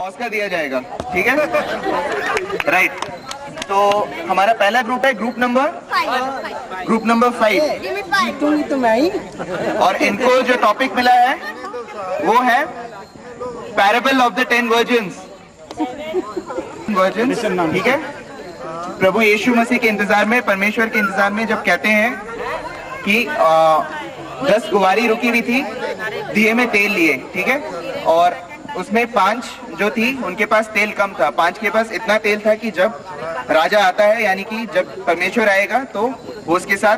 Oscar दिया जाएगा, ठीक है? राइट, तो हमारा पहला ग्रुप है ग्रुप नंबर 5। तो मैं ही। और इनको जो टॉपिक मिला है वो है पैराबल ऑफ द 10 वर्जिन्स, ठीक है? प्रभु यीशु मसीह के इंतजार में, परमेश्वर के इंतजार में जब कहते हैं कि 10 कुंवारी रुकी हुई थी दिए में तेल लिए, ठीक है? और उसमें 5 जो थी उनके पास तेल कम था, 5 के पास इतना तेल था कि जब राजा आता है, यानी कि जब परमेश्वर आएगा तो वो उसके साथ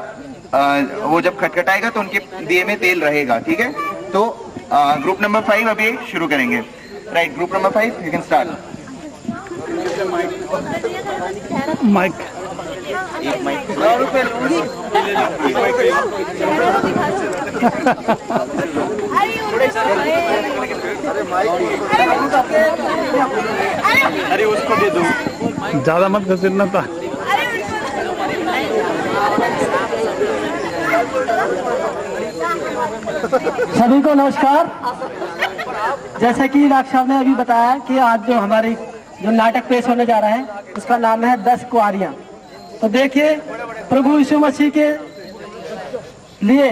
वो जब खटखटाएगा तो उनके दिए में तेल रहेगा, ठीक है? तो ग्रुप नंबर 5 अभी शुरू करेंगे। Right, group number 5 you can start. Mic एक माइक अरे उसको दे दो, ज्यादा मत घसीटना था। सभी को नमस्कार। जैसा कि डॉक्टर साहब ने अभी बताया कि आज जो हमारी जो नाटक पेश होने जा रहा है उसका नाम है 10 कुंवारियां। तो देखिए प्रभु यीशु मसीह के लिए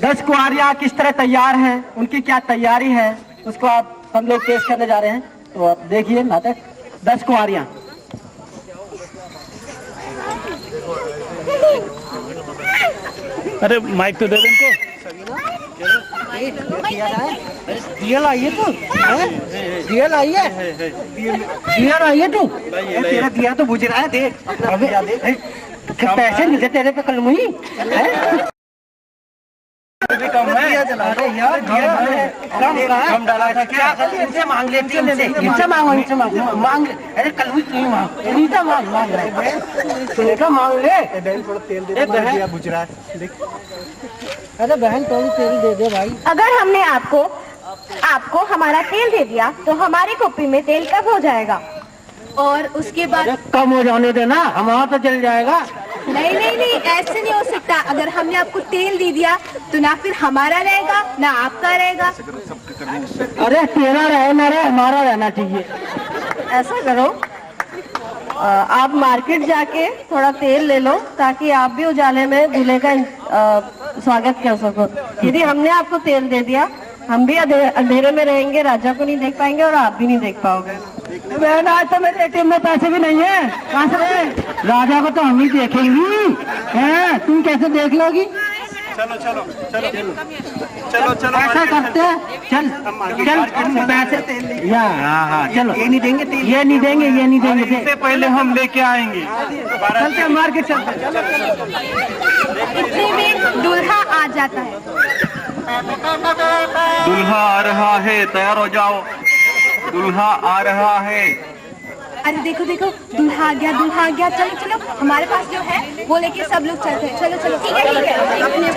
10 कुंवारियां किस तरह तैयार हैं, उनकी क्या तैयारी है, उसको आप हम लोग पेश करने जा रहे हैं। तो आप देखिए नाटक 10 कुंवारियां। अरे माइक तो दे दे इनको। दिया लाइए तू, दिया लाइए, दिया लाइए तू। तेरा दिया तो बुझ रहा है, देख पैसे मिलते तेरे पे कल मुही कम डाला था क्या? इनसे मांग लेती, इनसे मांग ले। अरे कल मुही क्यों मांग रहे, मांग ले। बुझ रहा है, अरे बहन थोड़ी तेल दे दे भाई। अगर हमने आपको हमारा तेल दे दिया तो हमारी कुप्पी में तेल कम हो जाएगा और उसके बाद कम हो जाने देना, हमारा तो जल जाएगा। नहीं, ऐसे नहीं हो सकता। अगर हमने आपको तेल दे दिया तो ना फिर हमारा रहेगा ना आपका रहेगा। अरे तेरा रहे ना रहे, हमारा रहना चाहिए। ऐसा करो, आप मार्केट जाके थोड़ा तेल ले लो ताकि आप भी उजाले में दूल्हे का स्वागत कर सको। यदि हमने आपको तेल दे दिया हम भी अंधेरे में रहेंगे, राजा को नहीं देख पाएंगे और आप भी नहीं देख पाओगे। बहन आज तो मेरे एटीएम में पैसे भी नहीं है, कहाँ से राजा को तो हम ही देखेंगी, हैं? तुम कैसे देख लोगी? चलो चलो चलो चलो चलो ऐसा करते हैं, चल पैसे चलो। ये नहीं देंगे, ये नहीं देंगे। इससे पहले हम लेके आएंगे। चलते मार्केट चलते। इतने में दूल्हा आ जाता है। दुल्हा आ रहा है, तैयार हो जाओ, दुल्हा आ रहा है। अरे देखो दूल्हा आ गया। चलो हमारे पास जो है वो लेके सब लोग चलते हैं। चलो ठीक है अपने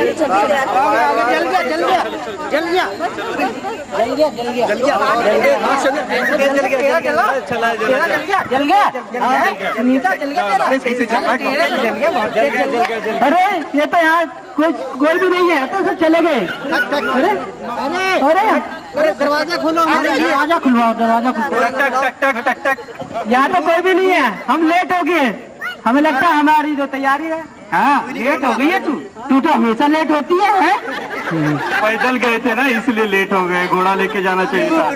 अरे ये तो यहाँ कोई भी नहीं है, तो सब चले गए। अरे दरवाजा खोलो, दरवाजा खुलवाओ, टक। यहाँ तो कोई भी नहीं है, हम लेट हो गए। हमें लगता है हमारी जो तैयारी है, हाँ लेट हो गई है। तू तो हमेशा लेट होती है? पैदल गए थे ना इसलिए लेट हो गए, घोड़ा लेके जाना चाहिए था।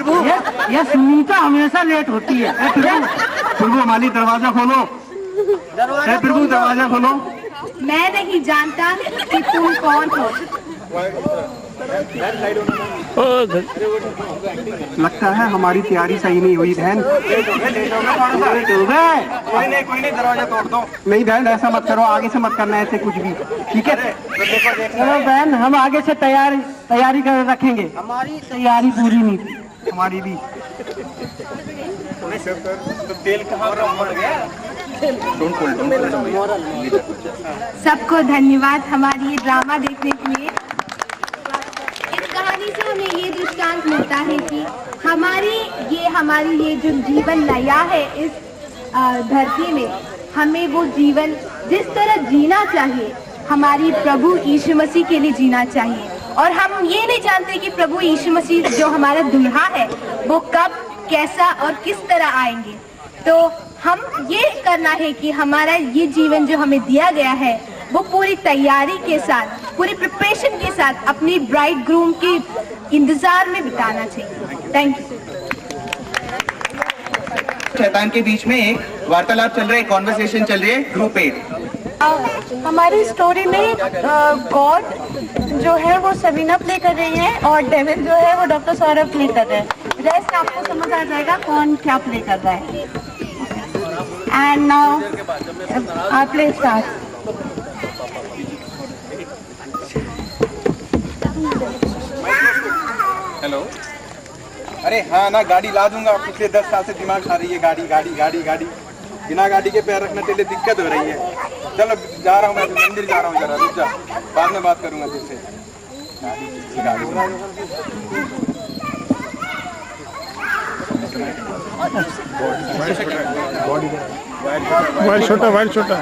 ये सुनीता हमेशा लेट होती है। प्रभु माली दरवाजा खोलो, प्रभु दरवाजा खोलो। मैं नहीं जानता कि तुम कौन हो। लगता है हमारी तैयारी सही नहीं हुई बहन। कोई नहीं दरवाजा तोड़ दो। नहीं बहन ऐसा मत करो, आगे से मत करना ऐसे कुछ भी, ठीक है? चलो बहन हम आगे से तैयारी कर रखेंगे। हमारी तैयारी पूरी नहीं थी, हमारी भी। तो तेल कहाँ बढ़ गया? सबको धन्यवाद हमारी ये ड्रामा देखने के लिए। इस कहानी से हमें ये दृष्टांत मिलता है कि हमारी ये जो जीवन नया है इस धरती में, हमें वो जीवन जिस तरह जीना चाहिए हमारी प्रभु यीशु मसीह के लिए जीना चाहिए। और हम ये नहीं जानते कि प्रभु यीशु मसीह जो हमारा दुल्हा है वो कब कैसा और किस तरह आएंगे। तो हम ये करना है कि हमारा ये जीवन जो हमें दिया गया है वो पूरी तैयारी के साथ, पूरी प्रिपरेशन के साथ अपनी ब्राइड ग्रूम के इंतजार में बिताना चाहिए। Thank you. शैतान के बीच में एक वार्तालाप चल रहा है, कॉन्वर्सेशन चल रही है ग्रुप 8। हमारी स्टोरी में गॉड जो है वो सबीना प्ले कर रही है और डेविल जो है वो डॉक्टर सौरभ प्ले कर रहे हैं। रेस्ट आपको समझ आ जाएगा कौन क्या प्ले कर रहा है। And now our play start. Hello, अरे हाँ ना, गाड़ी ला दूंगा। पिछले 10 साल से दिमाग खा रही है गाड़ी गाड़ी गाड़ी गाड़ी। बिना गाड़ी के पैर रखने के लिए दिक्कत हो रही है। चलो जा रहा हूँ, मैं मंदिर जा रहा हूँ, जरा रुक जा, बाद में बात करूंगा तुझसे। वाइल छोटा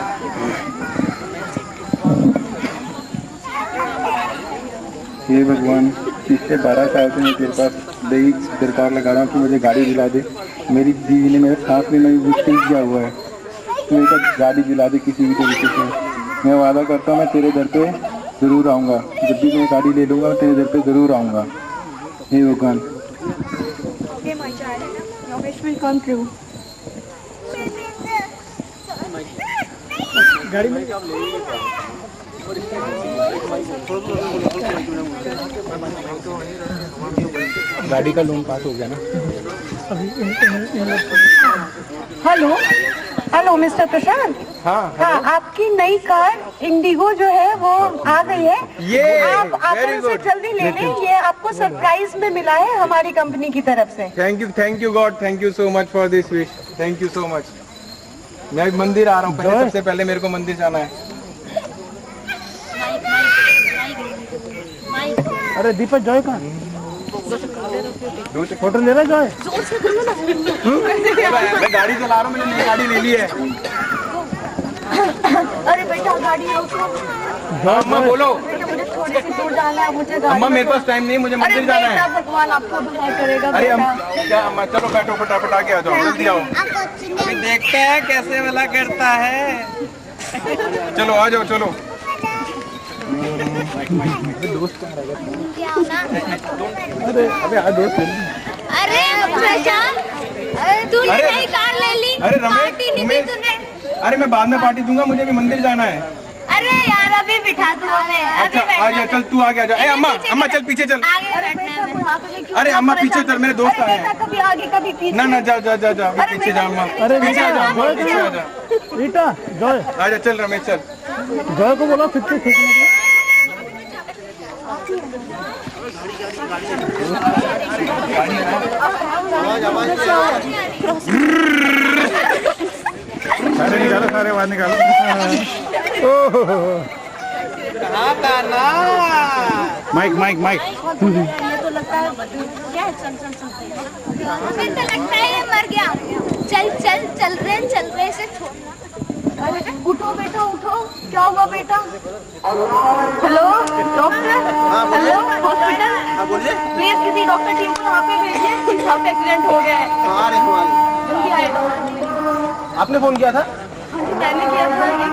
हे भगवान, पिछले 12 साल से मैं तेरे पास यही दरकार लगा रहा हूँ कि मुझे गाड़ी दिला दे। मेरी बीवी ने मेरे सांस लेना भी मुश्किल किया हुआ है। तू मेरे गाड़ी दिला दे किसी भी तरीके से। मैं वादा करता हूँ मैं तेरे दर पे ज़रूर आऊँगा। जब भी मैं गाड़ी ले लूँगा तेरे दर पे ज़रूर आऊँगा। हे भगवान। गाड़ी में गाड़ी का लोन पास हो गया ना। हेलो हेलो मिस्टर प्रशांत। हाँ, आपकी नई कार इंडिगो जो है वो आ गई है। आप उसे जल्दी ले लें। ये आपको सरप्राइज में मिला है हमारी कंपनी की तरफ से। Thank you God, thank you so much for this wish, thank you so much. मैं मंदिर आ रहा हूँ, सबसे पहले मेरे को मंदिर जाना है। अरे दीपक जॉय कहाँ? फोटो ले रहा जॉय? मैं गाड़ी चला रहा हूँ, मैंने नई गाड़ी ले ली है। अरे बेटा गाड़ी अम्मा बोलो। मुझे थोड़ी सी दूर जाना है, मुझे अम्मा मेरे पास टाइम नहीं, मुझे मंदिर जाना है। भगवान आपका भला करेगा। अरे क्या अम्मा, चलो बैठो, फटाफट आके आ जाओ, जल्दी आओ। अभी देखते हैं कैसे भला करता है। चलो आ जाओ, चलो। अरे प्रशांत, तूने नई कार ले ली। अरे पार्टी नहीं दी रमेश, तूने। अरे मैं बाद में पार्टी दूंगा, मुझे भी मंदिर जाना है। अरे यार अभी बिठा तू हमें। अच्छा आ गया, चल तू आ गया। ए अम्मा चल पीछे चल। आगे बैठना है। अरे अम्मा पीछे चल, मेरे दोस्त आए हैं। कभी आगे कभी पीछे। ना जा पीछे जा अम्मा। अरे पीछे आ जा, पीछे आ जा। रीटा जॉय, आ जा, चल रमेश चल। जॉय को बोला फिर से खींचने के। सारे निकालो, सारे बाहर निकालो। कहाँ था ना? माइक ये तो लगता है क्या है? मुझे तो लगता है ये मर गया। चल रहे से छोड़ना। अरे उठो बेटा उठो, क्या हुआ बेटा? Hello doctor, hello hospital. Please किसी डॉक्टर टीम को यहाँ पे भेजिए, यहाँ पे एक्सीडेंट हो गया है। जल्दी आए। आपने फोन किया था? मैंने किया था, ये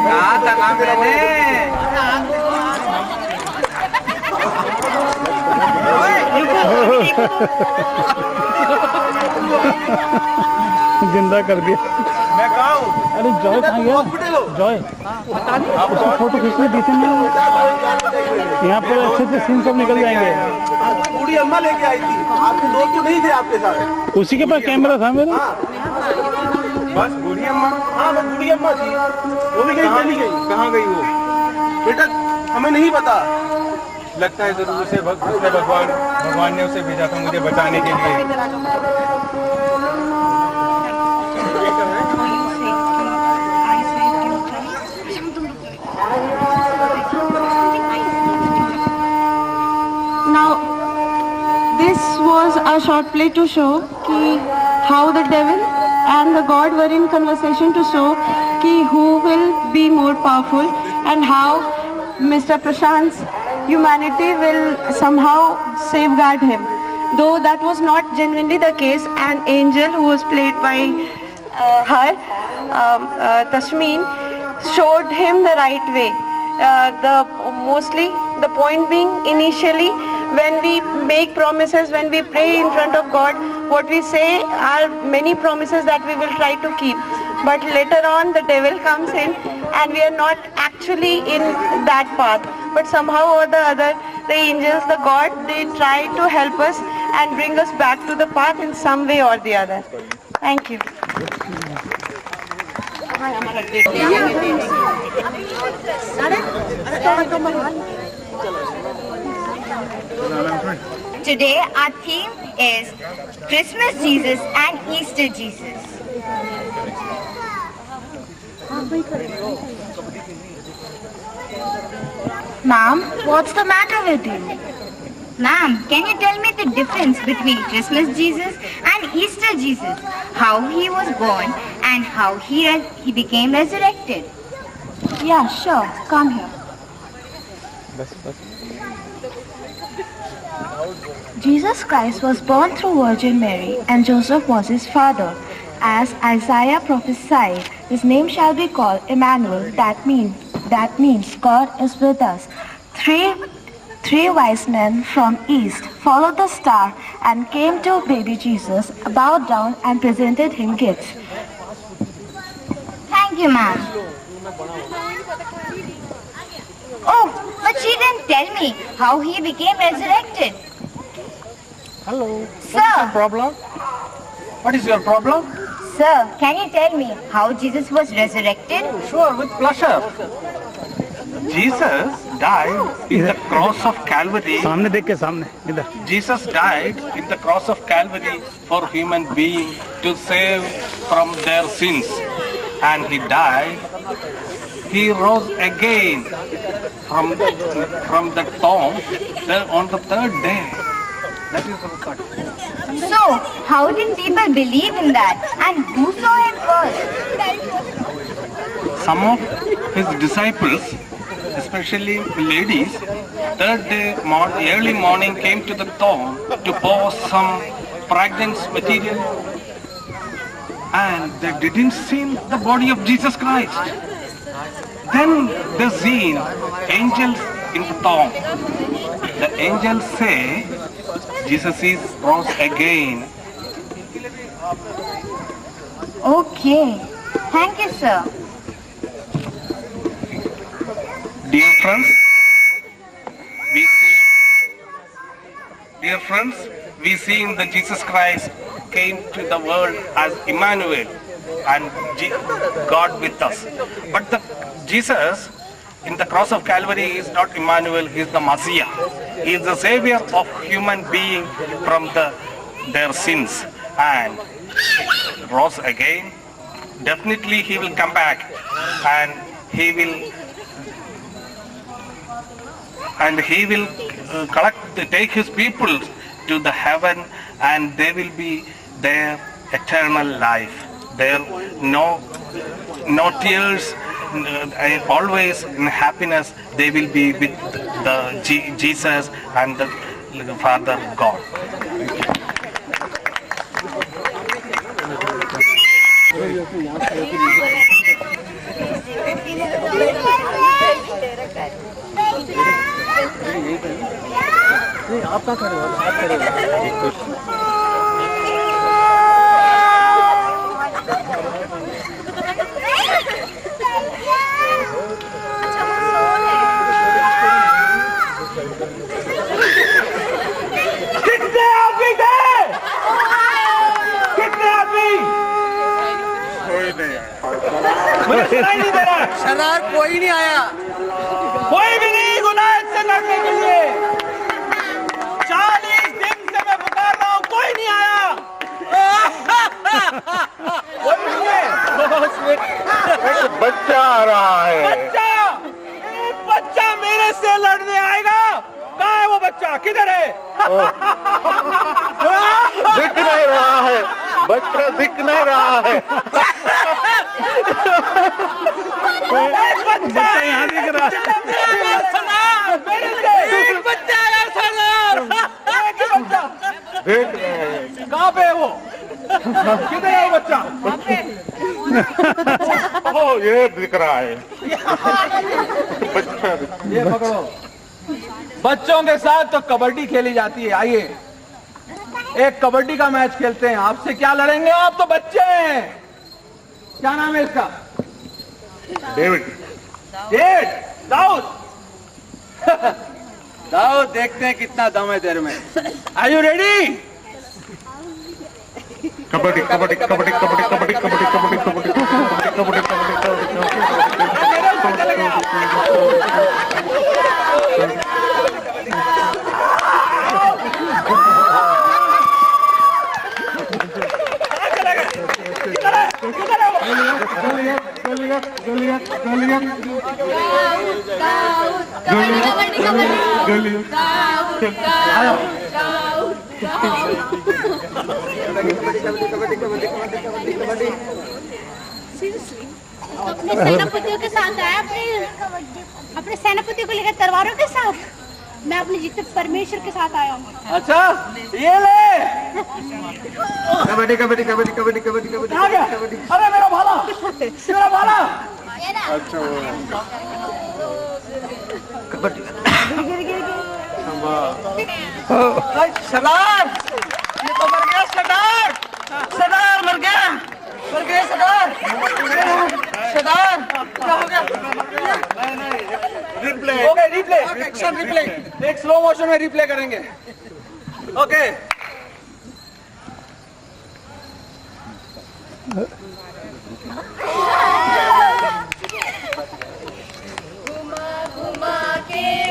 कहा था ना मैंने। जिंदा कर दिया। मैं कहा हूँ? अरे जॉय कहाँ गया? जॉय उसको फोटो खींचने दी नहीं। यहाँ पर अच्छे से सीन सब निकल जाएंगे। बूढ़ी अम्मा लेके आई थी, आपके दोस्त तो नहीं थे आपके साथ? उसी के पास कैमरा था मेरा। बस बूढ़ी अम्मा? हाँ वो बूढ़ी अम्मा थी, वो भी कहीं चली गई। कहाँ गई वो? बेटा हमें नहीं पता। लगता है जरूर उसे भगवान ने उसे भेजा था मुझे बचाने के लिए। This was a short play to show how the devil and the God were in conversation to show who will be more powerful and how Mr. Prashant's humanity will somehow safeguard him. Though that was not genuinely the case, an angel who was played by Tasmeen, showed him the right way. Mostly the point being, initially when we make promises, when we pray in front of God, what we say are many promises that we will try to keep. But later on the devil comes in and we are not actually in that path. But somehow or the other, the angels, the God, they try to help us and bring us back to the path in some way or the other. Thank you. Today our theme is Christmas Jesus and Easter Jesus. Ma'am, what's the matter with you? Ma'am, can you tell me the difference between Christmas Jesus and Easter Jesus? How he was born and how he became resurrected? Yeah, sure. Come here. Jesus Christ was born through Virgin Mary and Joseph was his father. As Isaiah prophesied, his name shall be called Emmanuel. That means God is with us. Three wise men from east followed the star and came to baby Jesus, bowed down and presented him gifts. Thank you, ma'am. Oh, but she didn't tell me how he became resurrected. Hello. Sir, Problem? What is your problem? sir, can you tell me how Jesus was resurrected? Sure, with pleasure. Jesus died in the cross of Calvary. सामने देख के सामने इधर. Jesus died in the cross of Calvary for human being to save from their sins. And he died. He rose again from the tomb on the third day. That is the record. So, how did people believe in that? And who saw him first? Some of his disciples, especially ladies, third day early morning came to the tomb to pour some fragrance material, and they didn't see the body of Jesus Christ. Then they seen angels in the tomb. The angels say Jesus is rose again. Okay. Thank you, sir. Dear friends, we see in that Jesus Christ came to the world as Emmanuel and God with us. But the Jesus in the cross of Calvary is not Emmanuel, he is the Messiah. He is the savior of human being from their sins and rose again. Definitely he will come back and he will take his people to the heaven, and they will be their eternal life. There no tears, always in happiness. They will be with the Jesus and the Father God. आप कहाँ खड़े हो? आप खड़े हो? कितने आदमी थे? कितने आदमी? मुझे सुनाई नहीं दे रहा। सरदार कोई नहीं आया. कोई भी नहीं गुनाह से लड़ने के लिए। 40 दिन से मैं पुकार रहा हूँ, कोई नहीं आया। कोई नहीं है। बच्चा आ रहा है. एक बच्चा मेरे से लड़ने आएगा। कहाँ है वो बच्चा? किधर है? दिख नहीं रहा है. बच्चा दिख नहीं रहा है. बच्चा यहाँ दिख रहा है। मेरे से बच्चा है यार सरदार, एक ही बच्चा। कहाँ पे है वो? किधर है वो बच्चा? ओ ये दिख रहा है। ये पकड़ो। बच्चों के साथ तो कबड्डी खेली जाती है। आइए एक कबड्डी का मैच खेलते हैं। आपसे क्या लड़ेंगे? आप तो बच्चे हैं। क्या नाम है इसका? डेविड। दाऊद। दाऊद, देखते हैं कितना दम है तेरे में। Are you ready? Kabaddi kabaddi kabaddi kabaddi kabaddi kabaddi kabaddi kabaddi kabaddi अपने सेनापतियों के साथ आया, अपने सेनापतियों को लेकर तलवारों के साथ। मैं अपने जितने परमेश्वर के साथ आया हूँ। अच्छा, ये ले। कबड्डी कबड्डी कबड्डी कबड्डी कबड्डी कबड्डी। अरे मेरा भाला, मेरा भाला। अच्छा कबड्डी। सरदार, ये तो मर गया सरदार। सरदार मर गया, मर गया सरदार। सरदार क्या हो गया? Replay okay, replay, action replay. एक स्लो मोशन में रिप्ले करेंगे। ओके।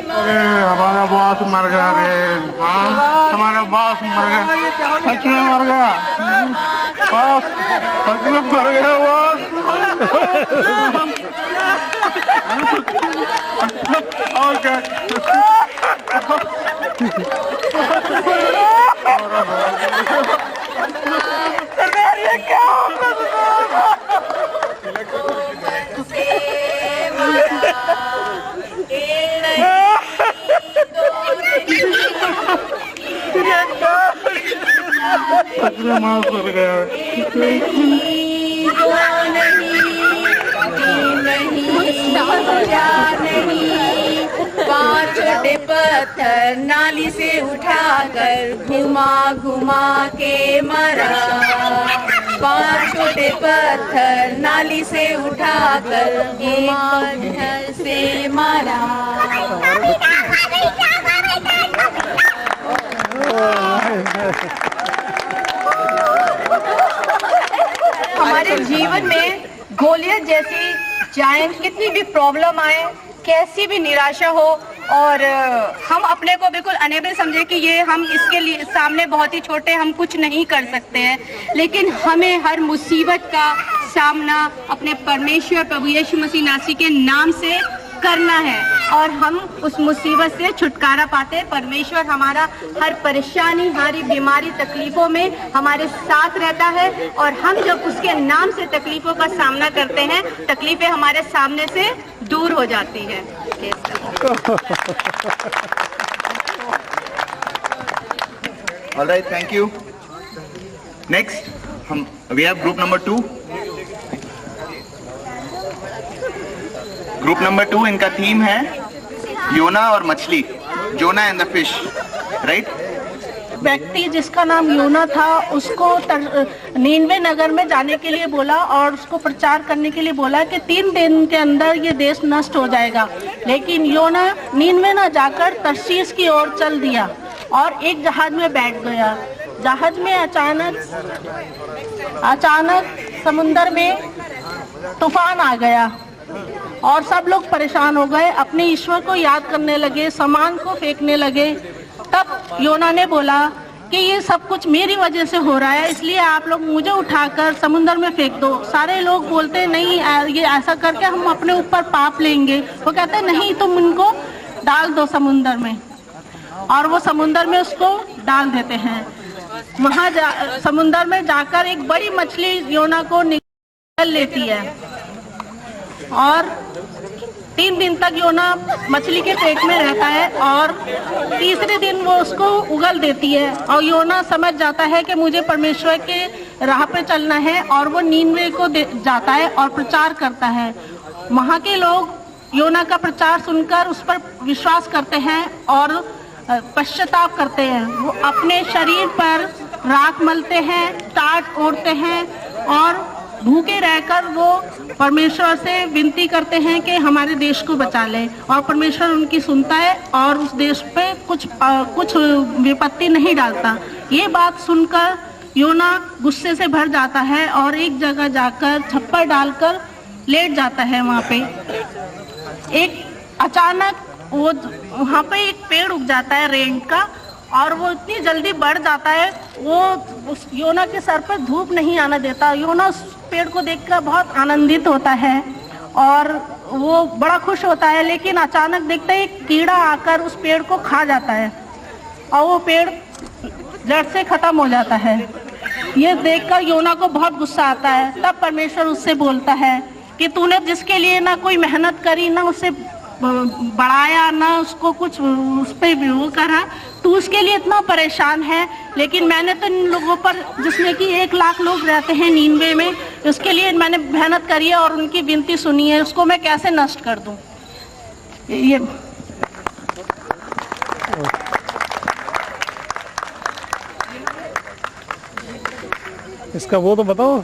अरे हमारा बॉस मर गया रे। हाँ हमारा बॉस मर गया, सच में मर गया बॉस, सच में मर गया बॉस। और क्या? ये क्या सच में माफ कर गया। पांच छोटे पत्थर नाली से उठाकर घुमा घुमा के मारा। पांच छोटे पत्थर नाली से उठाकर पत्थर से मारा। हमारे जीवन में गोलियत जैसी जायंट कितनी भी प्रॉब्लम आए, कैसी भी निराशा हो और हम अपने को बिल्कुल अनेबल समझे कि ये हम इसके लिए सामने बहुत ही छोटे, हम कुछ नहीं कर सकते हैं, लेकिन हमें हर मुसीबत का सामना अपने परमेश्वर प्रभु यीशु मसीह नासी के नाम से करना है और हम उस मुसीबत से छुटकारा पाते। परमेश्वर हमारा हर परेशानी, हमारी बीमारी, तकलीफों में हमारे साथ रहता है और हम जब उसके नाम से तकलीफों का सामना करते हैं, तकलीफें हमारे सामने से दूर हो जाती है। Alright, thank you. Next, we have group number 2. Group number 2, इनका थीम है योना और मछली, जोना एंड द फिश, राइट? व्यक्ति जिसका नाम योना था उसको नीनवे नगर में जाने के लिए बोला और उसको प्रचार करने के लिए बोला कि 3 दिन के अंदर ये देश नष्ट हो जाएगा। लेकिन योना नीनवे न जाकर तरशीश की ओर चल दिया और एक जहाज में बैठ गया। जहाज में अचानक समुद्र में तूफान आ गया और सब लोग परेशान हो गए, अपने ईश्वर को याद करने लगे, सामान को फेंकने लगे। तब योना ने बोला कि ये सब कुछ मेरी वजह से हो रहा है, इसलिए आप लोग मुझे उठाकर समुद्र में फेंक दो। सारे लोग बोलते नहीं, ये ऐसा करके हम अपने ऊपर पाप लेंगे। वो कहते नहीं, तुम इनको डाल दो समुद्र में, और वो समुद्र में उसको डाल देते हैं। वहाँ समुद्र में जाकर एक बड़ी मछली योना को निकाल लेती है और 3 दिन तक योना मछली के पेट में रहता है और तीसरे दिन वो उसको उगल देती है और योना समझ जाता है कि मुझे परमेश्वर के राह पे चलना है और वो नीनवे को जाता है और प्रचार करता है। वहाँ के लोग योना का प्रचार सुनकर उस पर विश्वास करते हैं और पश्चाताप करते हैं। वो अपने शरीर पर राख मलते हैं, टाट ओढ़ते हैं और भूखे रहकर वो परमेश्वर से विनती करते हैं कि हमारे देश को बचा ले और परमेश्वर उनकी सुनता है और उस देश पे कुछ विपत्ति नहीं डालता। ये बात सुनकर योना गुस्से से भर जाता है और एक जगह जाकर छप्पर डालकर लेट जाता है। वहाँ पे एक अचानक वो वहाँ पे एक पेड़ उग जाता है रेंट का और वो इतनी जल्दी बढ़ जाता है, वो उस योना के सर पर धूप नहीं आना देता। योना उस पेड़ को देखकर बहुत आनंदित होता है और वो बड़ा खुश होता है, लेकिन अचानक देखता है एक कीड़ा आकर उस पेड़ को खा जाता है और वो पेड़ जड़ से खत्म हो जाता है। ये देखकर योना को बहुत गुस्सा आता है। तब परमेश्वर उससे बोलता है कि तूने जिसके लिए ना कोई मेहनत करी, ना उसे बढ़ाया, ना उसको कुछ उस पर वो करा, तू उसके लिए इतना परेशान है, लेकिन मैंने तो इन लोगों पर, जिसमें कि 1 लाख लोग रहते हैं नीनवे में, उसके लिए मैंने मेहनत करी है और उनकी विनती सुनी है, उसको मैं कैसे नष्ट कर दूं। ये इसका वो तो बताओ।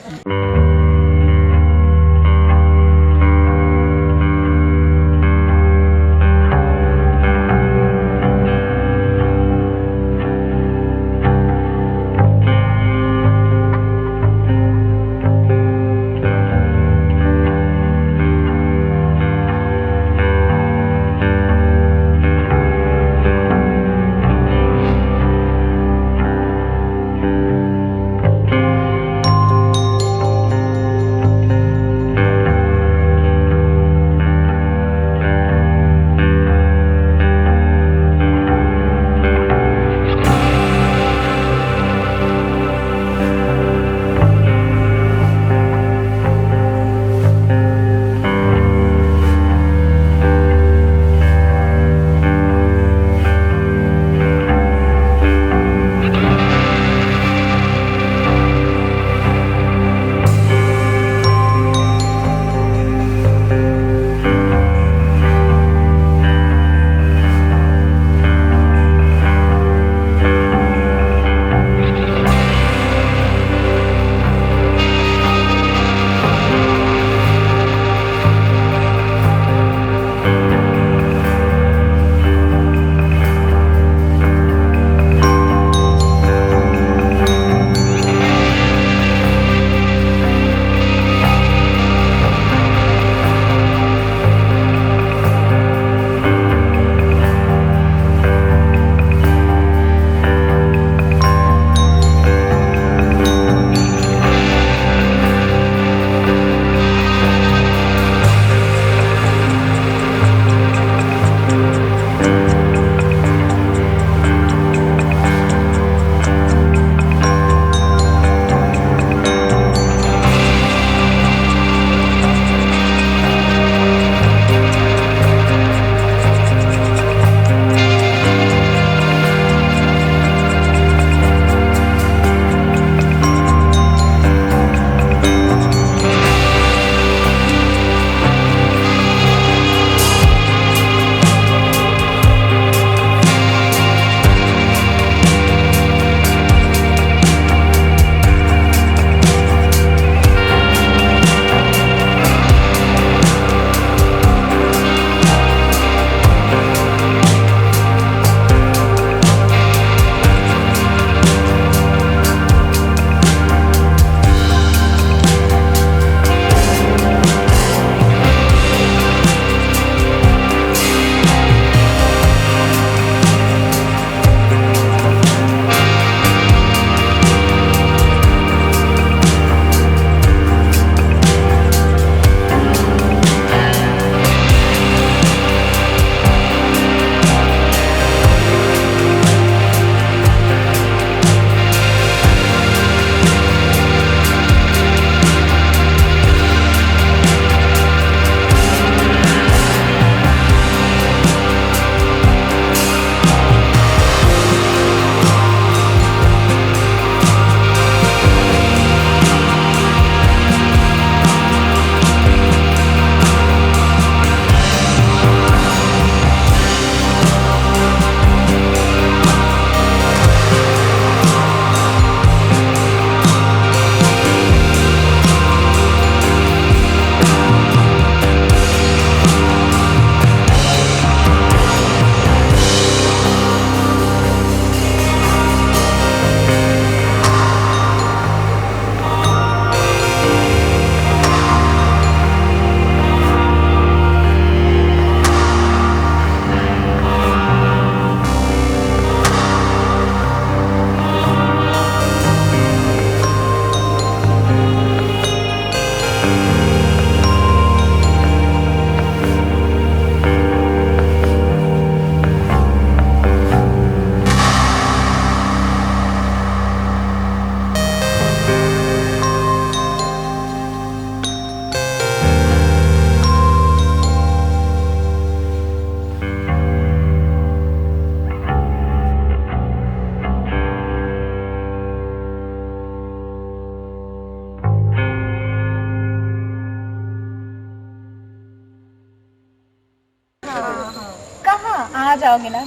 जाओगे ना?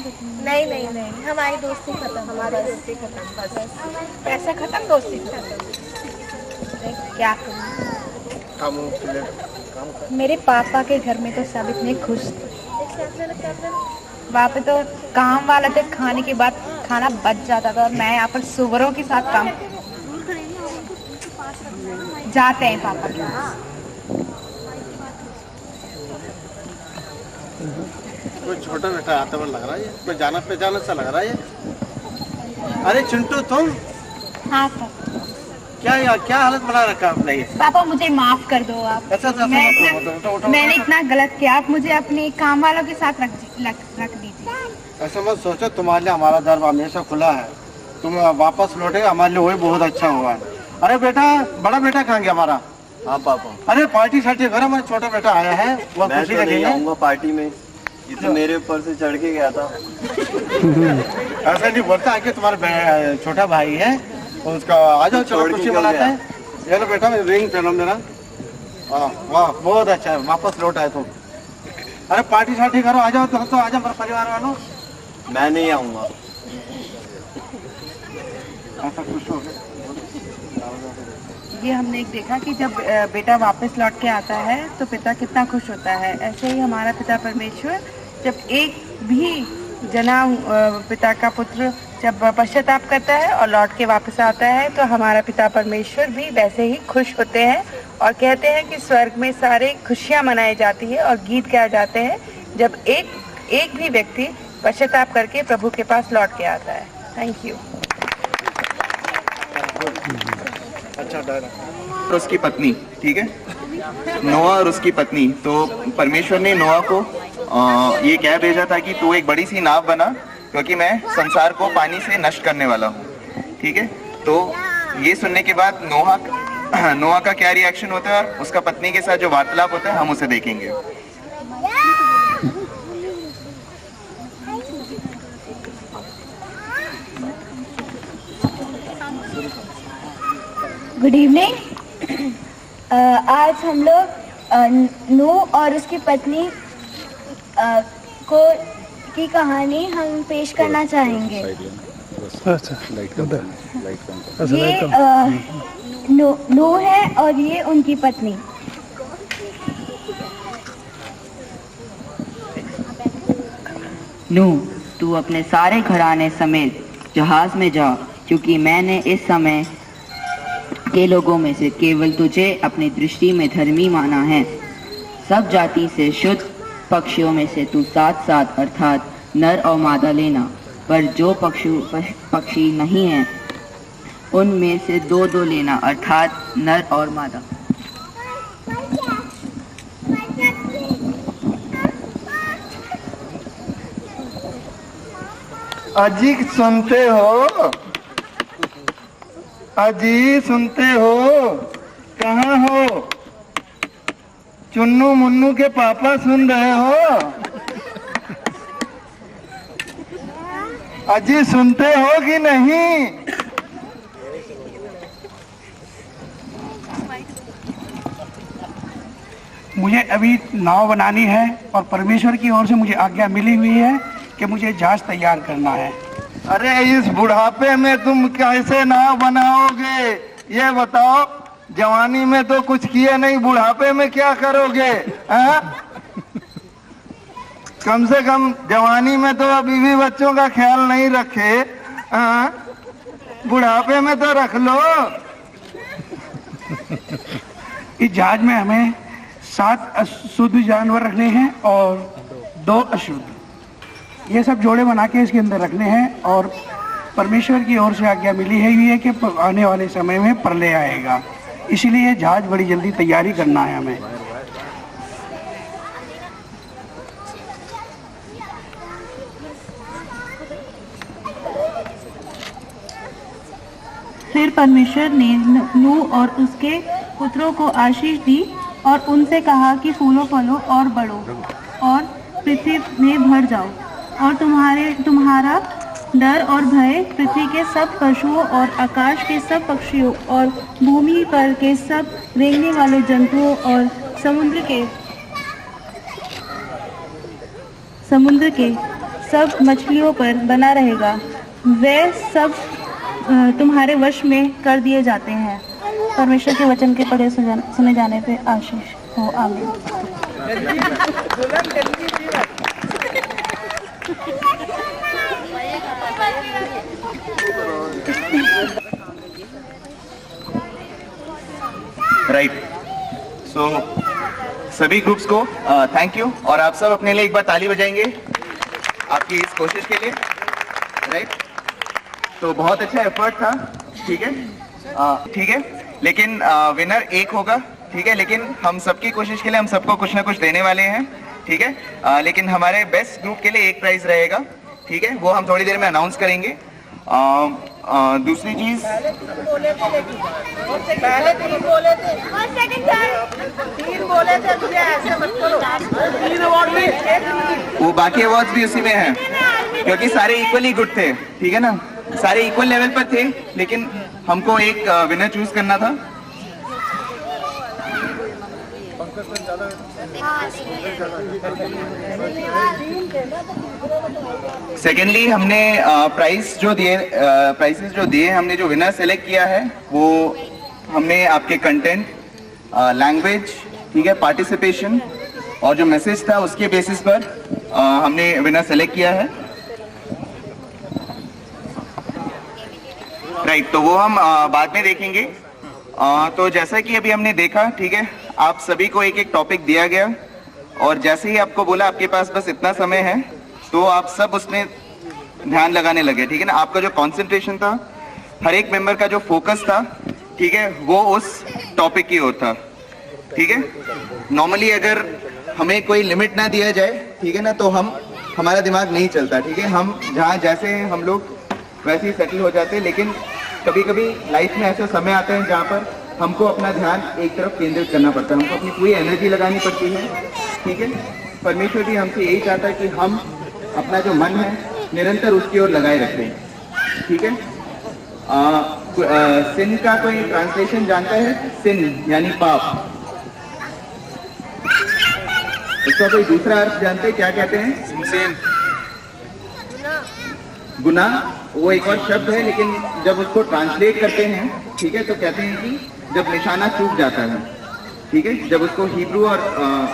नहीं नहीं नहीं, हमारी दोस्ती खत्म, हमारी दोस्ती खत्म, बस पैसा खत्म, दोस्ती खत्म। क्या करूं? मेरे पापा के घर में तो सब इतने खुश थे, वहाँ पे तो काम वाला तक खाने के बाद खाना बच जाता था और मैं यहाँ पर सुअरों के साथ काम जाते हैं पापा के पास। कोई छोटा बेटा आता हुआ लग रहा है, कोई जाना पहचाना सा लग रहा है। अरे चिंटू तुम? हाँ सर। क्या हालत बना रखा आपने ये? पापा मुझे माफ कर दो आप। अच्छा मैंने इतना गलत किया, आप मुझे अपने काम वालों के साथ रख दीजिए। ऐसा मत सोचो, तुम्हारे लिए हमारा दर हमेशा खुला है। तुम वापस लौटे, हमारे लिए वही बहुत अच्छा हुआ है। अरे बेटा, बड़ा बेटा कहाँ गया हमारा? हाँ पापा। अरे पार्टी शार्टी घर, हमारा छोटा बेटा आया है, वो खुशी लगेगी पार्टी में। ये तो मेरे ऊपर से चढ़ के गया था। ऐसा नहीं बोलता है कि तुम्हारा छोटा भाई है, उसका आ जाओ, चलो खुशी मनाते हैं। ये लो बेटा, रिंग पहनो मेरा। वाह बहुत अच्छा है, वापस लौट आए तुम। अरे पार्टी शार्टी करो, आ जाओ तो आ जाओ परिवार वालों। मैं नहीं आऊँगा। ऐसा खुश हो गए। ये हमने एक देखा कि जब बेटा वापस लौट के आता है तो पिता कितना खुश होता है। ऐसे ही हमारा पिता परमेश्वर जब एक भी जना पिता का पुत्र जब पश्चाताप करता है और लौट के वापस आता है तो हमारा पिता परमेश्वर भी वैसे ही खुश होते हैं और कहते हैं कि स्वर्ग में सारे खुशियाँ मनाई जाती है और गीत गाए जाते हैं जब एक भी व्यक्ति पश्चाताप करके प्रभु के पास लौट के आता है। Thank you. अच्छा डायलॉग। और उसकी पत्नी, ठीक है, नोआ और उसकी पत्नी। तो परमेश्वर ने नोआ को ये कह भेजा था कि तू एक बड़ी सी नाव बना, क्योंकि मैं संसार को पानी से नष्ट करने वाला हूँ, ठीक है। तो ये सुनने के बाद नोआ का क्या रिएक्शन होता है और उसका पत्नी के साथ जो वार्तालाप होता है हम उसे देखेंगे। Good evening. आज हम लोग नूह और उसकी पत्नी की कहानी हम पेश करना चाहेंगे। ये नूह है और ये उनकी पत्नी। नूह, तू अपने सारे घराने समेत जहाज में जा, क्योंकि मैंने इस समय के लोगों में से केवल तुझे अपनी दृष्टि में धर्मी माना है। सब जाति से शुद्ध पक्षियों में से तू 7 अर्थात नर और मादा लेना, पर जो पक्षी नहीं हैं उनमें से 2 लेना अर्थात नर और मादा। अजी सुनते हो? अजी सुनते हो? कहाँ हो? चुन्नू मुन्नू के पापा सुन रहे हो? अजी सुनते हो कि नहीं? मुझे अभी नाव बनानी है और परमेश्वर की ओर से मुझे आज्ञा मिली हुई है कि मुझे जहाज तैयार करना है। अरे इस बुढ़ापे में तुम कैसे नाव बनाओगे? ये बताओ, जवानी में तो कुछ किए नहीं, बुढ़ापे में क्या करोगे? कम से कम जवानी में तो बीवी बच्चों का ख्याल नहीं रखे, बुढ़ापे में तो रख लो। इस जहाज में हमें 7 शुद्ध जानवर रखने हैं और 2 अशुद्ध। ये सब जोड़े बना के इसके अंदर रखने हैं और परमेश्वर की ओर से आज्ञा मिली है कि आने वाले समय में प्रलय आएगा, इसीलिए जहाज बड़ी जल्दी तैयारी करना है हमें। फिर परमेश्वर ने नूह और उसके पुत्रों को आशीष दी और उनसे कहा कि फूलो फलो और बढ़ो और पृथ्वी में भर जाओ और तुम्हारा डर और भय पृथ्वी के सब पशुओं और आकाश के सब पक्षियों और भूमि पर के सब रेंगने वाले जंतुओं और समुद्र के सब मछलियों पर बना रहेगा, वे सब तुम्हारे वश में कर दिए जाते हैं। परमेश्वर के वचन के पढ़े सुने जाने पे आशीष हो, आमीन। राइट, सो सभी ग्रुप्स को थैंक यू, और आप सब अपने लिए एक बार ताली बजाएंगे आपकी इस कोशिश के लिए। राइट, तो बहुत अच्छा एफर्ट था, ठीक है, ठीक है, लेकिन विनर एक होगा, ठीक है, लेकिन हम सबकी कोशिश के लिए हम सबको कुछ ना कुछ देने वाले हैं, ठीक है, लेकिन हमारे बेस्ट ग्रुप के लिए एक प्राइज रहेगा, ठीक है, वो हम थोड़ी देर में अनाउंस करेंगे। दूसरी चीज, पहले 3 बोले थे, 3 बोले थे, तुझे ऐसे मत करो। 3 अवार्ड भी, वो बाकी अवार्ड्स भी उसी में हैं, क्योंकि सारे इक्वली गुड थे, ठीक है ना, सारे इक्वल लेवल पर थे, लेकिन हमको एक विनर चूज करना था। सेकेंडली, हमने प्राइसेस जो दिए हमने जो विनर सेलेक्ट किया है वो हमने आपके कंटेंट, लैंग्वेज, ठीक है, पार्टिसिपेशन और जो मैसेज था उसके बेसिस पर हमने विनर सेलेक्ट किया है। राइट, तो वो हम बाद में देखेंगे। तो जैसा कि अभी हमने देखा, ठीक है, आप सभी को एक एक टॉपिक दिया गया और जैसे ही आपको बोला आपके पास बस इतना समय है, तो आप सब उसमें ध्यान लगाने लगे, ठीक है ना। आपका जो कंसंट्रेशन था, हर एक मेंबर का जो फोकस था, ठीक है, वो उस टॉपिक की ओर था, ठीक है। नॉर्मली अगर हमें कोई लिमिट ना दिया जाए, ठीक है ना, तो हमारा दिमाग नहीं चलता, ठीक है, हम जहाँ जैसे हैं हम लोग वैसे ही सेटल हो जाते हैं। लेकिन कभी कभी लाइफ में ऐसे समय आते हैं जहाँ पर हमको अपना ध्यान एक तरफ केंद्रित करना पड़ता है, हमको अपनी पूरी एनर्जी लगानी पड़ती है, ठीक है। परमेश्वर भी हमसे यही चाहता है कि हम अपना जो मन है निरंतर उसकी ओर लगाए रखें, ठीक है। सिन का कोई ट्रांसलेशन जानता है? सिन यानी पाप, इसका कोई दूसरा अर्थ जानते हैं? क्या कहते हैं? सिन, गुनाह, वो एक और शब्द है, लेकिन जब उसको ट्रांसलेट करते हैं, ठीक है, तो कहते हैं कि जब निशाना चूक जाता है, ठीक है, जब उसको हिब्रू और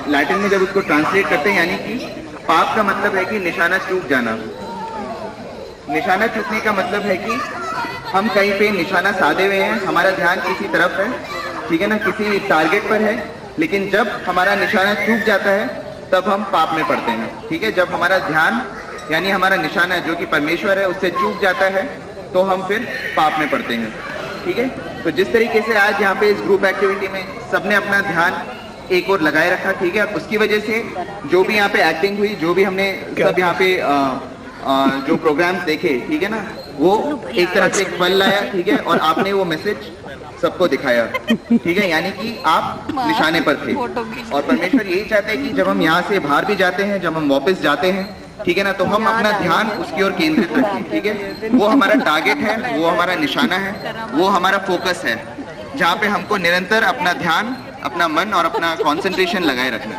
लैटिन में जब उसको ट्रांसलेट करते हैं, यानी कि पाप का मतलब है कि निशाना चूक जाना। निशाना चूकने का मतलब है कि हम कहीं पे निशाना साधे हुए हैं, हमारा ध्यान किसी तरफ है, ठीक है ना, किसी टारगेट पर है, लेकिन जब हमारा निशाना चूक जाता है तब हम पाप में पड़ते हैं, ठीक है। जब हमारा ध्यान यानी हमारा निशाना जो कि परमेश्वर है उससे चूक जाता है तो हम फिर पाप में पड़ते हैं, ठीक है। तो जिस तरीके से आज यहाँ पे इस ग्रुप एक्टिविटी में सबने अपना ध्यान एक और लगाए रखा, ठीक है, उसकी वजह से जो भी यहाँ पे एक्टिंग हुई, जो भी हमने सब यहाँ पे जो प्रोग्राम्स देखे, ठीक है ना, वो एक तरह से एक फल लाया, ठीक है, और आपने वो मैसेज सबको दिखाया, ठीक है, यानी कि आप निशाने पर थे। और परमेश्वर यही चाहते हैं कि जब हम यहाँ से बाहर भी जाते हैं, जब हम वापस जाते हैं, ठीक है ना, तो हम अपना ध्यान उसकी ओर केंद्रित रखें, ठीक है। वो हमारा टारगेट है, वो हमारा निशाना है, वो हमारा फोकस है, जहाँ पे हमको निरंतर अपना ध्यान, अपना मन और अपना कंसंट्रेशन लगाए रखना,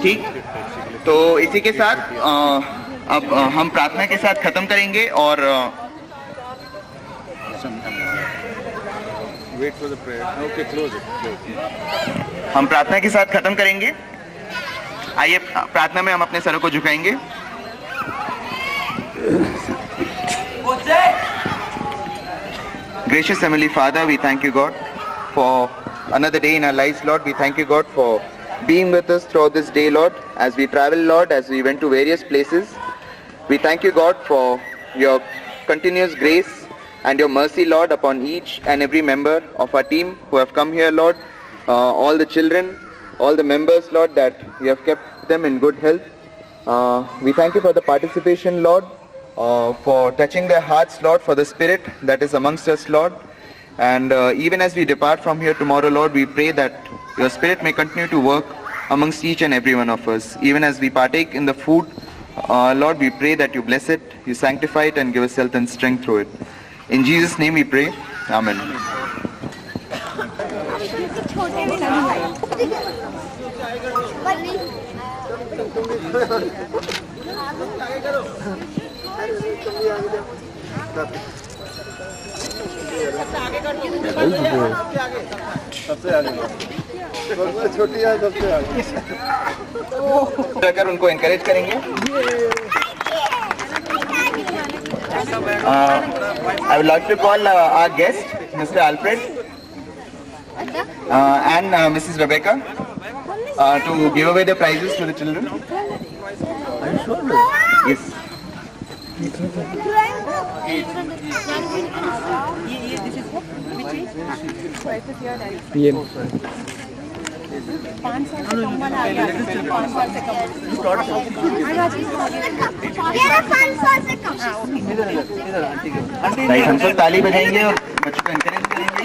ठीक। तो इसी के साथ अब हम प्रार्थना के साथ खत्म करेंगे और हम प्रार्थना के साथ खत्म करेंगे। आइए प्रार्थना में हम अपने सरों को झुकाएंगे। Gracious Heavenly Father, we thank you, God, for another day in our lives, Lord. We thank you, God, for being with us throughout this day, Lord, as we travel, Lord, as we went to various places. We thank you, God, for your continuous grace and your mercy, Lord, upon each and every member of our team who have come here, Lord, all the children, all the members, Lord, that you have kept them in good health. We thank you for the participation, Lord, for touching their hearts, Lord, for the spirit that is amongst us, Lord. And even as we depart from here tomorrow, Lord, we pray that your spirit may continue to work amongst each and every one of us. Even as we partake in the food, Lord, we pray that you bless it, you sanctify it, and give us health and strength through it. In Jesus' name we pray. Amen. सबसे आगे छोटी है, सबसे आगे कर उनको encourage करेंगे। I would like to call our guest, Mr. Alfred and Mrs. Rebecca to give away the prizes to the children. Are you sure? Yes. ये 5 साल से कम वाला आ गया, 5 साल से कम। राइट, हम सब ताली बजाएंगे और बच्चों को एनकरेज करेंगे।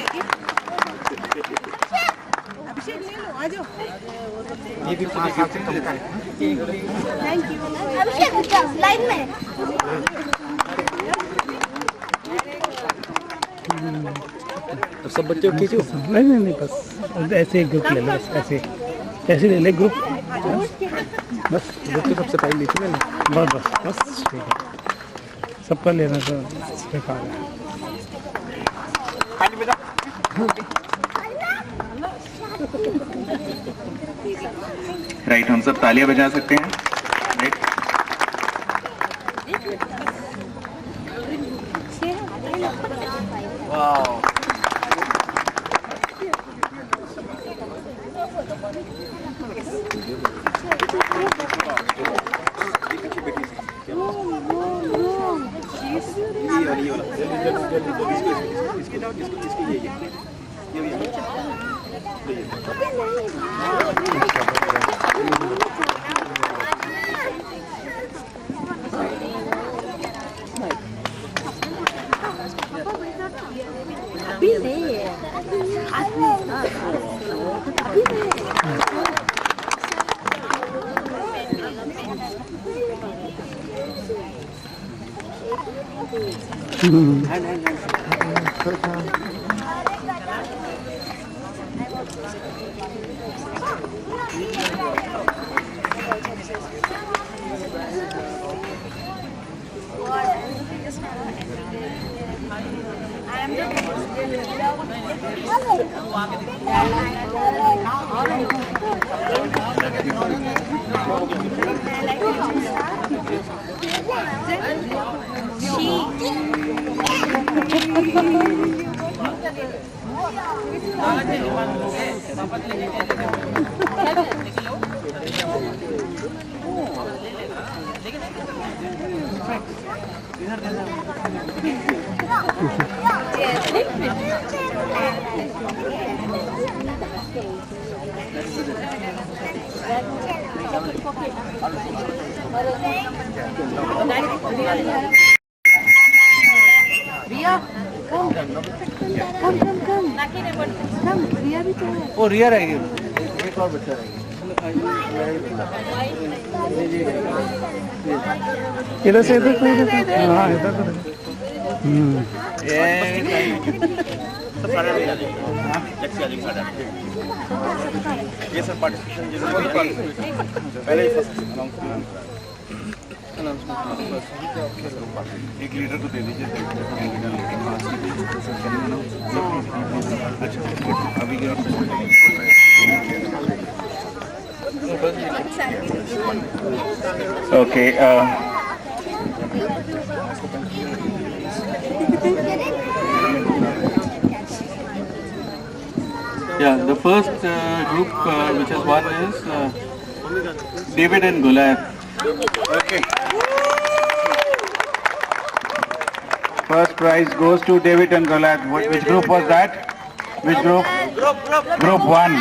ये भी 5 साल से कम का है। Thank you. अभिषेक लाइन में तो सब बच्चों खींचो। नहीं बस ऐसे ग्रुप ले लो, ऐसे ले ले ग्रुप। बस ग्रुप तो सबसे पहले लीजिए ना। बस ठीक है, सबका लेना तो बेकार है। राइट, हम सब तालियां बजा सकते हैं। राइट, वो रिया रहेगी, एक और बच्चा रहेगी। इधर से इधर कोई हाँ इधर ये सब पार्टिसिपेशन पहले ही फर्स्ट एक लीडर को दे दीजिए। अभी okay, Yeah, the first group which has won is David and Goliath. Okay. First prize goes to David and Goliath. Which group was that? Which group? Group 1.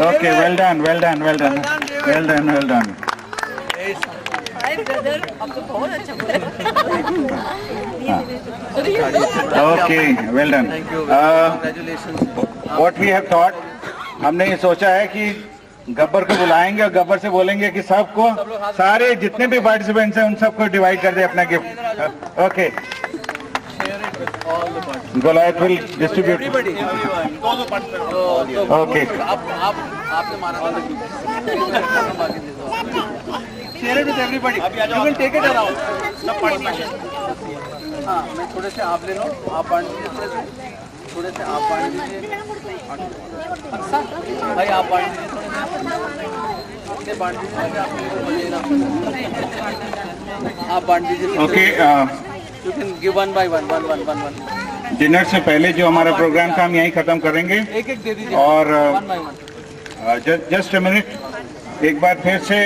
Okay, well done. Okay, well done. Thank you. Congratulations. What we have thought, हमने ये सोचा है कि गब्बर को बुलाएंगे और गब्बर से बोलेंगे कि सबको, सारे जितने भी पार्टिसिपेंट्स हैं उन सबको डिवाइड कर दे अपना gift. Okay, Goliath will distribute. Everybody. Okay. आपने मारा था। share it with everybody. You can take it around. सब participation. हाँ, मैं थोड़े से आप ले लो, आप बांट दीजिए थोड़े से आप बांट दीजिए, भाई आप बांट दीजिए बांट दीजिए, आप बांट दीजिए। Okay, You can give one by one. Dinner से पहले जो हमारा प्रोग्राम था हम यहीं खत्म करेंगे। एक दे दीजिए और one by one. Just a minute, एक बार फिर से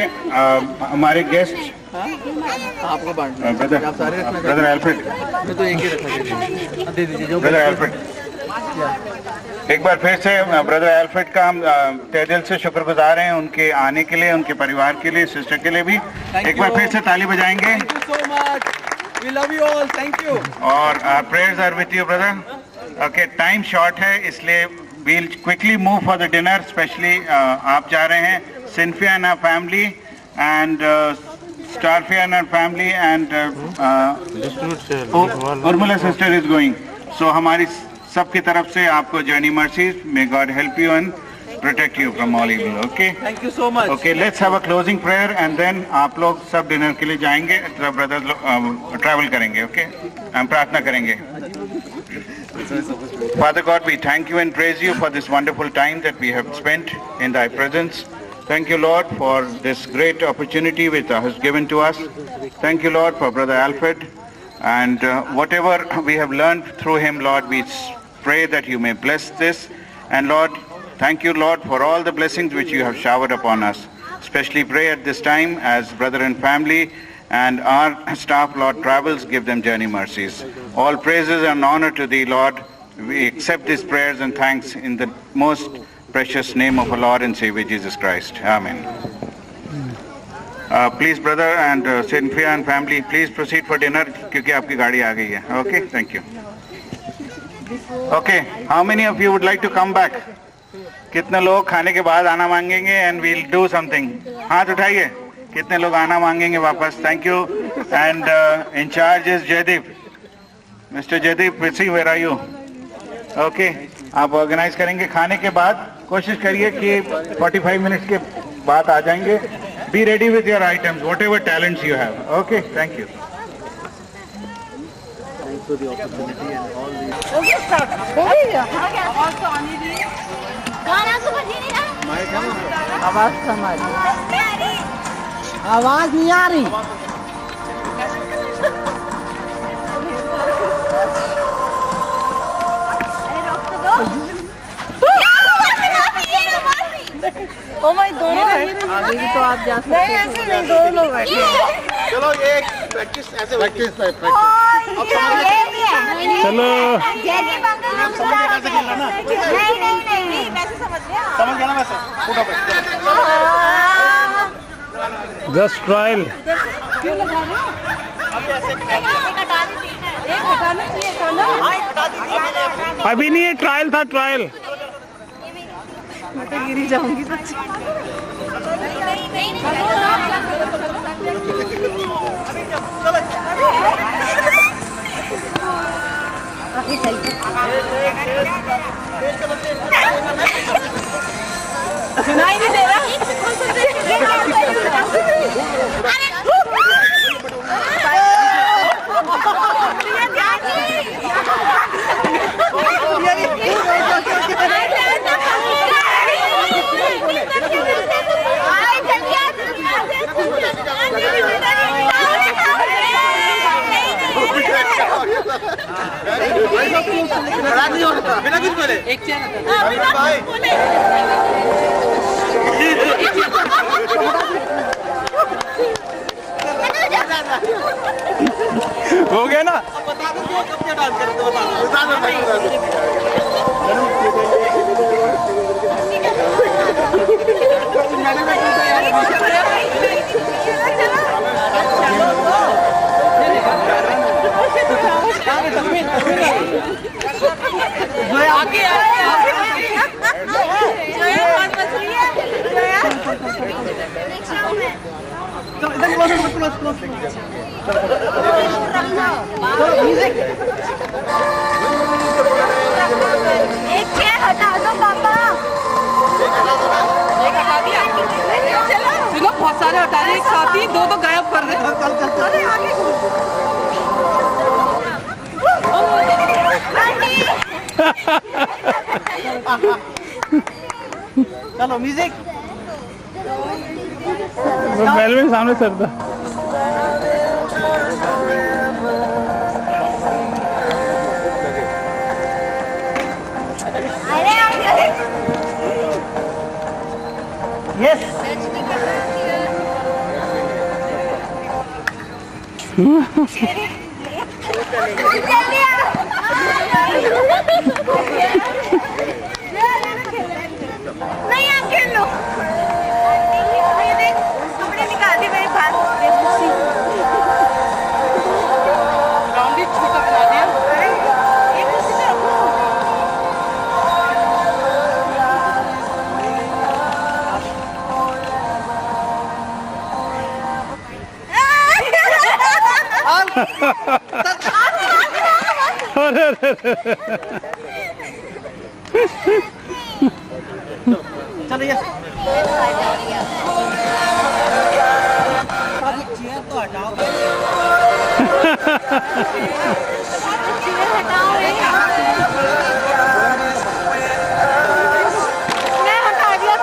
हमारे गेस्ट आपको बांट ब्रदर एल्फ्रेड, मैं तो एक ही रखा दे दीजिए जो ब्रदर एल्फ्रेड, एक बार फिर से ब्रदर एल्फ्रेड का हम तहे दिल से शुक्रगुजार हैं उनके आने के लिए, उनके परिवार के लिए, सिस्टर के लिए भी। एक बार फिर से ताली बजाएंगे। Thank you so much. We love you all. Thank you. और prayers are with you brother. Okay, time short है इसलिए we'll quickly move for the dinner, especially आप जा रहे हैं, सिन्फिया and her family and Starfia and her family and Urmila sister is going. So हमारी सबकी तरफ से आपको journey mercies, may God help you and protect you from all evil. Okay? Thank you so much. Okay, let's have a closing prayer and then आप लोग सब dinner के लिए जाएंगे, ब्रदर ट्रैवल करेंगे। ओके, हम प्रार्थना करेंगे। Father God, we thank you and praise you for this wonderful time that we have spent in thy presence. Thank you, Lord, for this great opportunity which thou hast given to us. Thank you, Lord, for Brother Alfred. And whatever we have learned through him, Lord, we pray that you may bless this. And Lord, thank you, Lord, for all the blessings which you have showered upon us. Especially pray at this time as brother and family and our staff, Lord, travels, give them journey mercies. All praises and honor to thee, Lord. We accept these prayers and thanks in the most precious name of our Lord and Savior Jesus Christ. Amen. Please, brother and Cynthia and family, please proceed for dinner क्योंकि आपकी गाड़ी आ गई है. Okay, thank you. Okay, how many of you would like to come back? कितने लोग खाने के बाद आना मांगेंगे and we'll do something? हाथ उठाइए. कितने लोग आना मांगेंगे वापस? Thank you. And in charge is Jaydeep. Mr. Jaydeep, where are you? Okay, आप ऑर्गेनाइज करेंगे खाने के बाद. कोशिश करिए कि 45 मिनट्स के बाद आ जाएंगे. Be ready with your items, whatever talents you have. Okay, thank you. Thanks for the opportunity and all the. आवाज कम आ रही, आवाज नहीं आ रही। ओ माय, दोनों आगे भी तो आप जा सकते हैं। ऐसे नहीं, दोनों लोग बैठे हैं। चलो ये प्रैक्टिस ऐसे प्रैक्टिस चलो नहीं वैसे समझ गया ना वैसे फोटो पे जस्ट ट्रायल। क्यों लगा रहे हो? एक हटाना चाहिए था ना। अभी नहीं, ये ट्रायल था, ट्रायल। मैं तो गिरी जाऊंगी सच्ची। सुनाई नहीं दे रहा। बिना कुछ बोले एक चेयर हो गया ना। बता दो कब क्या डांस करें तो बता एक चेयर हटा दो पापा। बहुत सारे हटा रहे एक साथ ही, दो चलो म्यूजिक। पहले भी सामने सर था। यस नहीं आप खेल लो। ये देख कपड़े निकाल दी मेरे पास। ग्राउंड ही छोटा बना दिया। एक कुर्सी पे रखो। चलो यस। मैं हटा दिया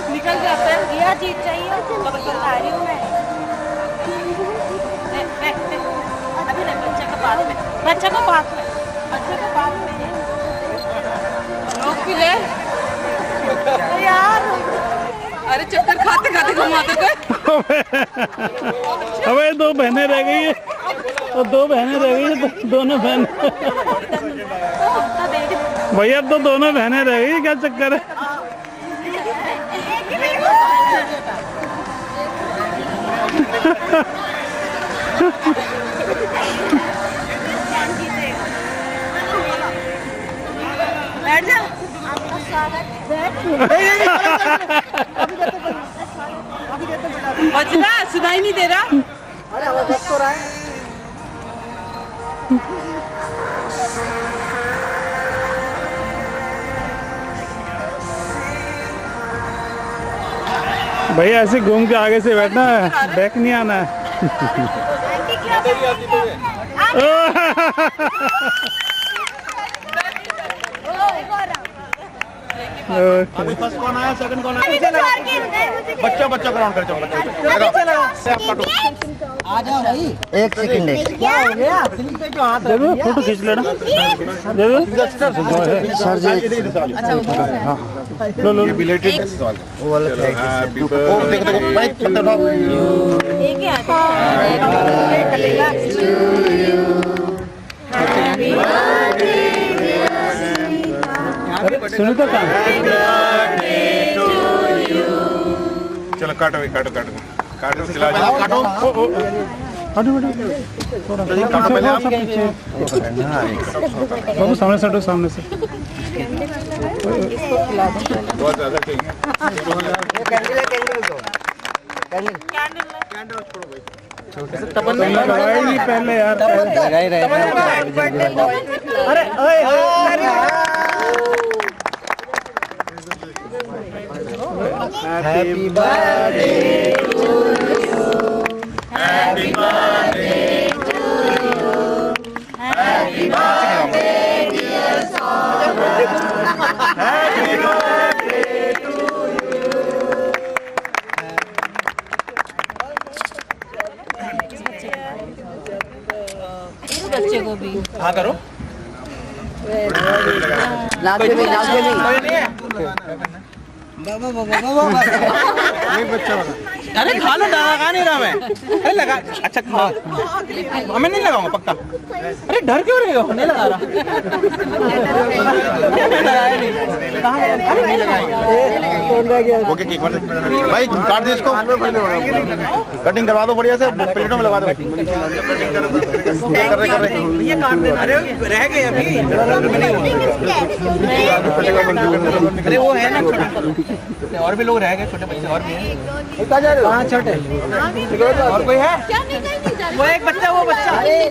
निकल जाता है। यह जीत चाहिए बता रही हूँ मैं। अभी नहीं, बच्चे को बाद में, बच्चे को बाद में, बच्चे को बाद में। लोग भी ले यार अरे चक्कर खाते खाते घुमाते थे। अबे दो बहनें रह गई है और दो बहनें रह गई है, दोनों बहन भैया तो दोनों बहनें रह गई, क्या चक्कर है? बैठ जा। बच रहा, सुनाई नहीं दे रहा। अरे वो बच तो रहा है। भैया ऐसे घूम के आगे से बैठना है, बैक नहीं आना है। अभी फर्स्ट कौन आया, सेकंड कौन आया? बच्चा बच्चा ग्राउंड कर चलो। आ जाओ भाई। एक सेकंड क्या हो गया? फिल्म पे जो हाथ जरूर फोटो खींच लेना जरूर। सर जी लो लो बिलेटेड वो वाला हैप्पी बर्थडे देखो बाइक पत्ता ड्रॉप। एक ही आता है। सुनो तो कहाँ? चलो काटो काटो काटो काटो खिला दो काटो हटो हटो थोड़ा काटो पहले आप पीछे बाबू सामने से हटो सामने से। बहुत ज्यादा चाहिए। लगाई नहीं पहले यार। लगा ही रहे। अरे ओए happy birthday to you, happy birthday to you, happy birthday dear Saurabh, happy birthday to you. बच्चे को भी हाँ करो। अरे खा लो, लगा नहीं रहा मैं। अरे लगा, अच्छा खा। मैं नहीं लगाऊंगा पक्का। अरे डर क्यों रहे हो? नहीं लगा रहा। ओके केक भाई काट दे इसको, कटिंग करवा दो बढ़िया से, प्लेटों में लगा दो। अरे रह गए अभी। अरे वो है ना छोटा, और भी लोग रह गए, छोटे बच्चे और भी हैं। कहाँ छोटे? और कोई है? वो एक बच्चा, वो बच्चा ये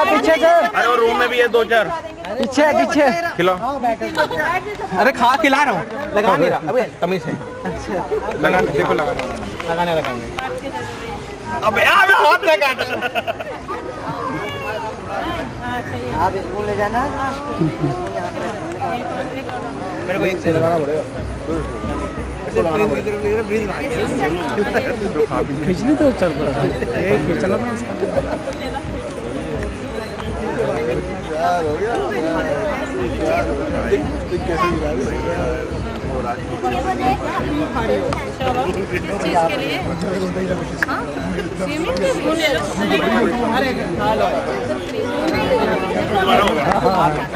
पीछे से, अरे वो रूम में भी है दो चार। पीछे पीछे खिलाओ। अरे खा खिला रहा हूँ, लगा नहीं रहा। अबे तमीज है। लगा देखो लगाने लगाएंगे। अबे हाथ लगा। आप स्कूल ले जाना। मेरे को एक से लगाना पड़ेगा। खिंचने तो चल पड़ा खिंचना हो गया।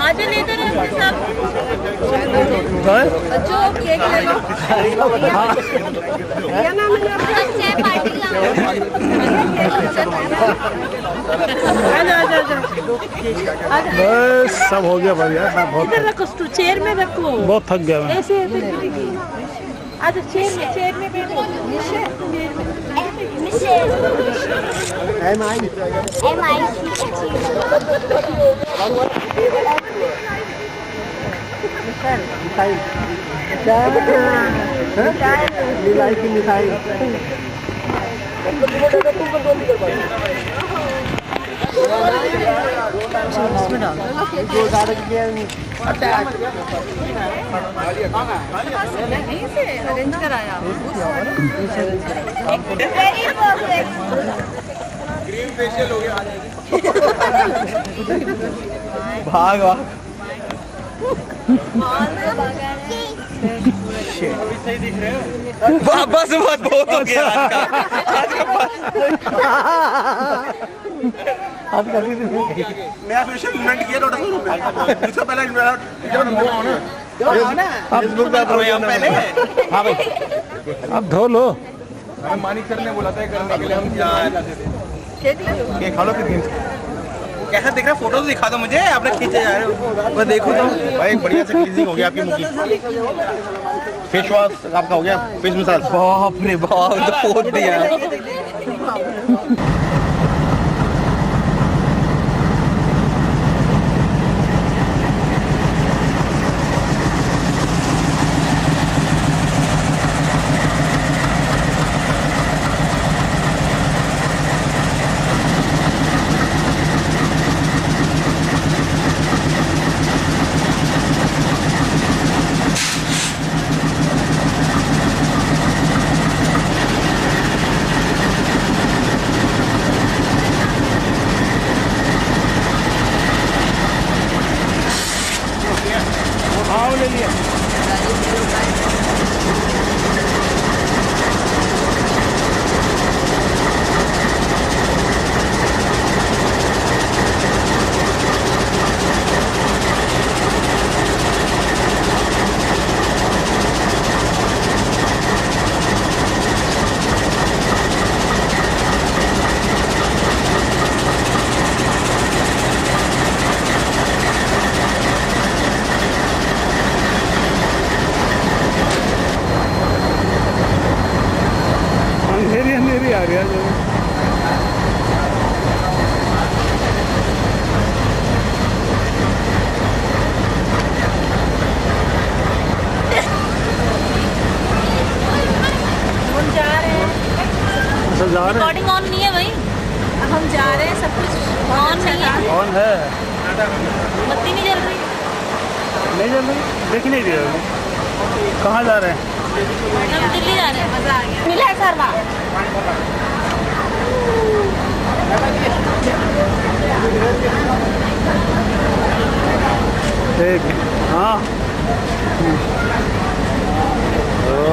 आज लेते रहे सब बच्चों केक ले लो। क्या नाम है आपका? पार्टी बस सब हो गया बढ़िया। बहुत इधर रखो, चेयर में रखो। बहुत थक गया मैं। ऐसे अच्छा चेयर में बैठो। मिठाई की मिठाई अरेंज कराया। ग्रीन फेशियल हो गया। भाग भाग। बस बहुत हो गया आज का आप कभी भी नया फेशियल इन्वेंट किया ₹150 इसका पहले फेसबुक पे अपलोड किया पहले। हाँ भाई अब धो लो। हमें मानिक सर ने बोला था करने के लिए हम केक खा लो फिर कैसा दिख रहा है? फोटो तो दिखा दो मुझे, आपने खींचे जा रहे हो। मैं देखूं तो भाई बढ़िया से क्लीजिंग हो गया आपकी मुंह की। फेस वॉश आपका हो गया, फेस मसाज। बाप रे बाप, तो पोत दिया। ले लिया। अंधेरी आ रही है। हम जा रहे हैं। रिकॉर्डिंग ऑन नहीं है भाई, अब हम जा रहे हैं। सब कुछ ऑन नहीं है। ऑन है। बत्ती नहीं जल रही। नहीं जल रही, देख नहीं रही है। कहाँ जा रहे हैं? हम दिल्ली जा रहे हैं। मजा आ गया। मिला है सरवा। ठीक। हाँ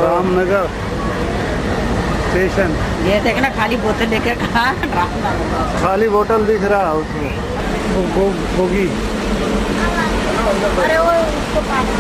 रामनगर स्टेशन। ये देखना खाली बोतल लेकर खाली बोतल दिख रहा है उसमें। गोगी अरे वो उसको पानी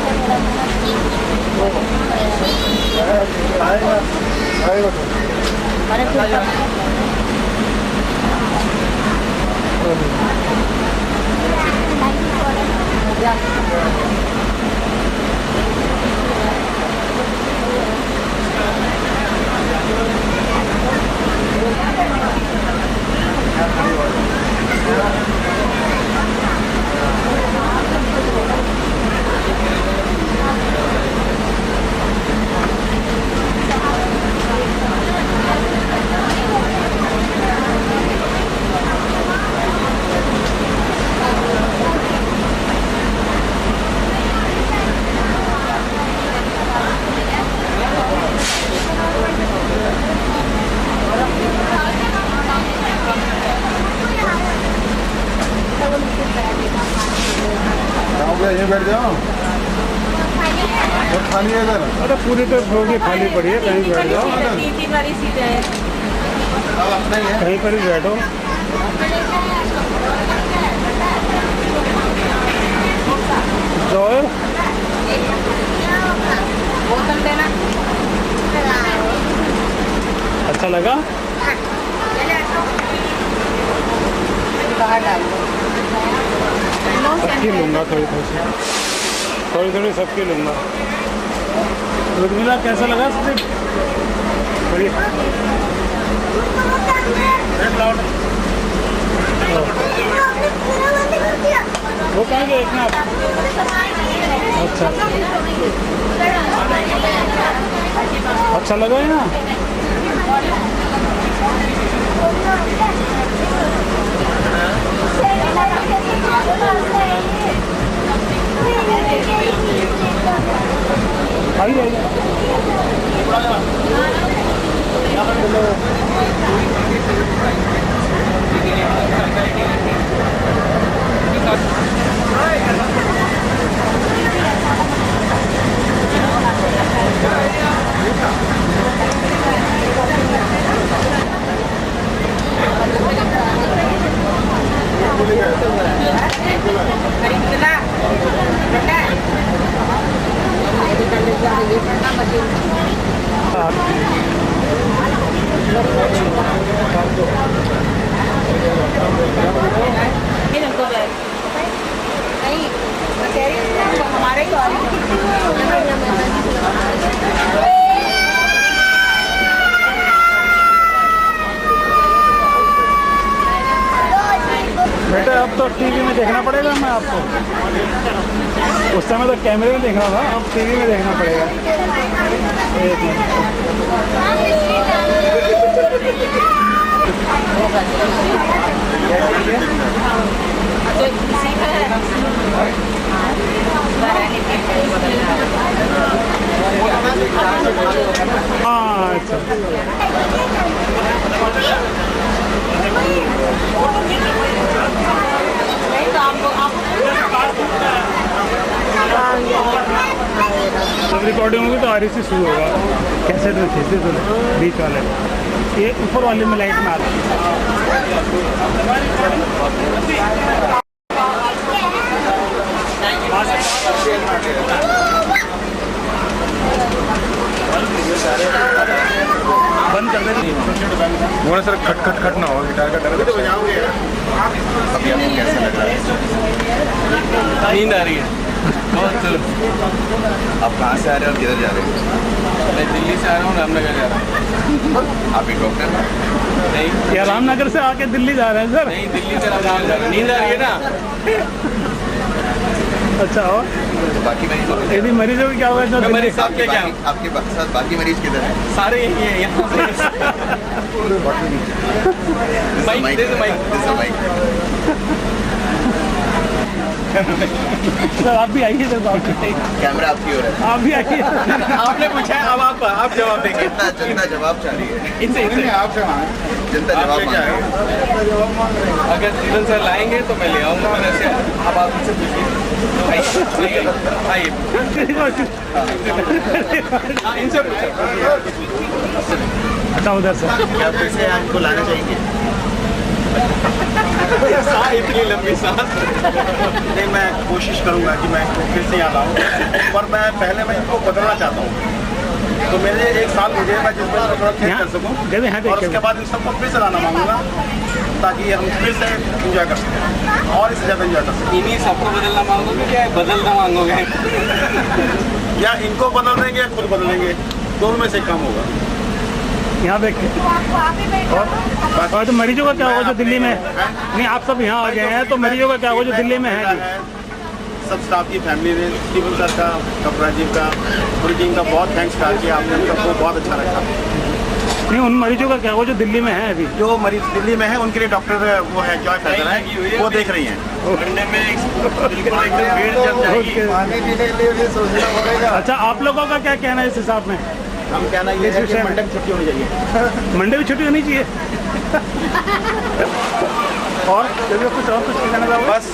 बैठ जाओ। और खाली है इधर। अरे पूरी तो फ्लोर खाली पड़ी है, कहीं बैठ जाओ। कहीं पर ही बैठो। जोर बोतल देना। अच्छा लगा? सबकी लूँगा थोड़ी थोड़ी सबकी लूँगा। रुद्मिला कैसा लगा? बढ़िया। वो कहाँ गए इतना? अच्छा अच्छा लगा है ना? बेटा अब तो टीवी में देखना पड़ेगा मैं आपको। उस समय तो कैमरे में देखना था, अब टीवी में देखना पड़ेगा। एक हाँ अच्छा जब रिकॉर्डिंग होगी तो REC शुरू होगा। कैसेट में खींचते तो बीच वाले ये ऊपर वाले में लाइट में आता बंद कर दे। वो सर खट खट खट ना हो, गिटार का डर तो बजाओगे। अभी आपको कैसा लग रहा है? नींद आ रही है बहुत। आप कहाँ से आ रहे हो और किधर जा रहे हो? मैं दिल्ली से आ रहा हूँ, रामनगर जा रहा हूँ। आप ही डॉक्टर हैं? नहीं, या रामनगर से आके दिल्ली जा रहे हैं सर? नहीं, दिल्ली से रामनगर जा रहे हैं। नींद आ रही है ना? अच्छा और बाकी मरीज यदि मरीजों को क्या हुआ तो मरीज आपके क्या आपके साथ बाकी मरीज किधर हैं? सारे यही हैं यहाँ सर आप भी आइए सर। कैमरा आपकी ओर है, आप भी आइए। आपने पूछा है, अब आप जवाब देंगे। जनता जवाब चाह रही है इनसे आप जनता जवाब क्या है? अगर जीवन सर लाएंगे तो मैं ले आऊँगा। वैसे अब आप उनसे पूछिए। आइए इनसे अच्छा उधर सर क्या फिर से आपको लाना चाहिए? इतनी लंबी सांस नहीं, मैं कोशिश करूंगा कि मैं इसको फिर से यहाँ लाऊं, पर मैं पहले मैं इनको बदलना चाहता हूँ। तो मेरे 1 साल मुझे मैं जिस पर थोड़ा चेक कर सकूँ और उसके बाद इन सबको फिर से लाना मांगूंगा ताकि हम फिर से इंजॉय कर सकें और इससे ज़्यादा इंजॉय कर सकें। इन्हीं सबको बदलना मांगोगे क्या बदलना मांगोगे? या इनको बदल देंगे या खुद बदलेंगे, दोनों में से कम होगा। यहाँ देखिए और तो मरीजों का क्या होगा जो दिल्ली में नहीं? आप सब यहाँ आ गए हैं तो मरीजों का क्या होगा जो दिल्ली में है? सब स्टाफ की फैमिली ने स्टीवन सर का, कपड़ा जी का, पूरी टीम का बहुत थैंक्स कहा कि आपने सबको बहुत अच्छा रखा। नहीं, उन मरीजों का क्या होगा जो दिल्ली में है? अभी जो मरीज दिल्ली में है उनके लिए डॉक्टर वो है जॉय फैजल है, वो देख रही हैं। अच्छा आप लोगों का क्या कहना है इस हिसाब में? हम कहना ये है कि मंडे की छुट्टी होनी चाहिए। मंडे की छुट्टी होनी चाहिए। और चलिए कुछ कहना चाहोगे? बस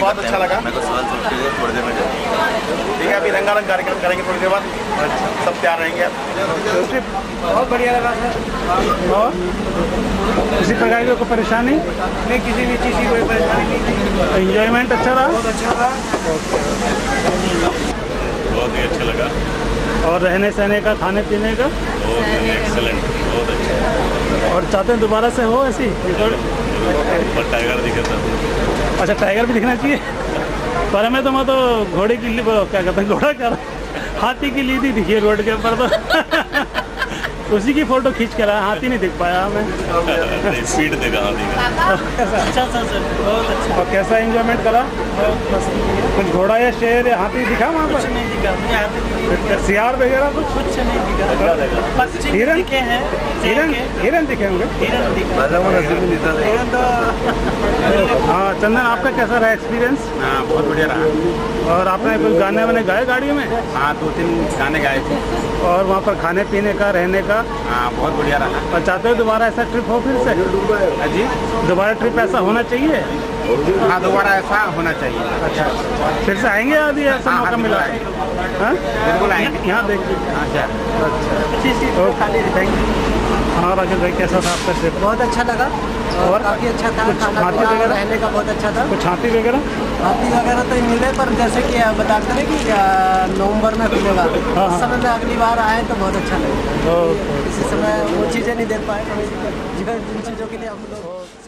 बहुत अच्छा लगा। ठीक है, अभी रंगारंग कार्यक्रम करेंगे थोड़ी देर बाद। सब तैयार रहेंगे। बहुत बढ़िया लगा सर। और किसी प्रकार की कोई परेशानी नहीं? किसी भी चीज़ की कोई परेशानी नहीं। एंजॉयमेंट अच्छा रहा? बहुत अच्छा रहा। बहुत ही अच्छा लगा। और रहने सहने का, खाने पीने का एक्सेलेंट, बहुत अच्छा। और चाहते हैं दोबारा से हो ऐसी? पर टाइगर दिखे था। अच्छा, टाइगर भी दिखना चाहिए। पर हमें तो मैं तो घोड़े की क्या कहते हैं, घोड़ा क्या हाथी की लीदी दिखी है रोड के ऊपर तो उसी की फोटो खींच कर आया, हाथी नहीं दिख पाया हमें। स्पीड देखा हाथी का। अच्छा सर, बहुत अच्छा। और कैसा एंजॉयमेंट करा? कुछ घोड़ा या शेर या हाथी दिखा वहाँ पर? नहीं दिखा। सियार वगैरह कुछ नहीं दिखा। हिरन दिखे हैं? हिरन दिखे होंगे। हाँ चंदन, आपका कैसा रहा एक्सपीरियंस? हाँ, बहुत बढ़िया रहा। और आपने कुछ गाने वाने गाए गाड़ियों में? हाँ, 2-3 गाने गाए थे। और वहाँ पर खाने पीने का, रहने का? हाँ, बहुत बढ़िया रहा। और चाहते हो दोबारा ऐसा ट्रिप हो फिर से? जी, दोबारा ट्रिप ऐसा होना चाहिए? हाँ, दोबारा ऐसा होना चाहिए। अच्छा, फिर से आएंगे यदि ऐसा मौका मिला? बिल्कुल आएंगे। यहाँ देखिए। अच्छा, थैंक यू। हाँ राजेश भाई, कैसा था आपका ट्रिप? बहुत अच्छा लगा और काफ़ी अच्छा था। खाना पीना रहने का बहुत अच्छा था। कुछ हाथी वगैरह? हाथी वगैरह तो मिले, पर जैसे कि बताते हैं कि नवंबर में खुलेगा, उस समय में अगली बार आए तो बहुत अच्छा लगा। इसी समय वो चीज़ें नहीं देख पाए जिन चीज़ों के लिए हम लोग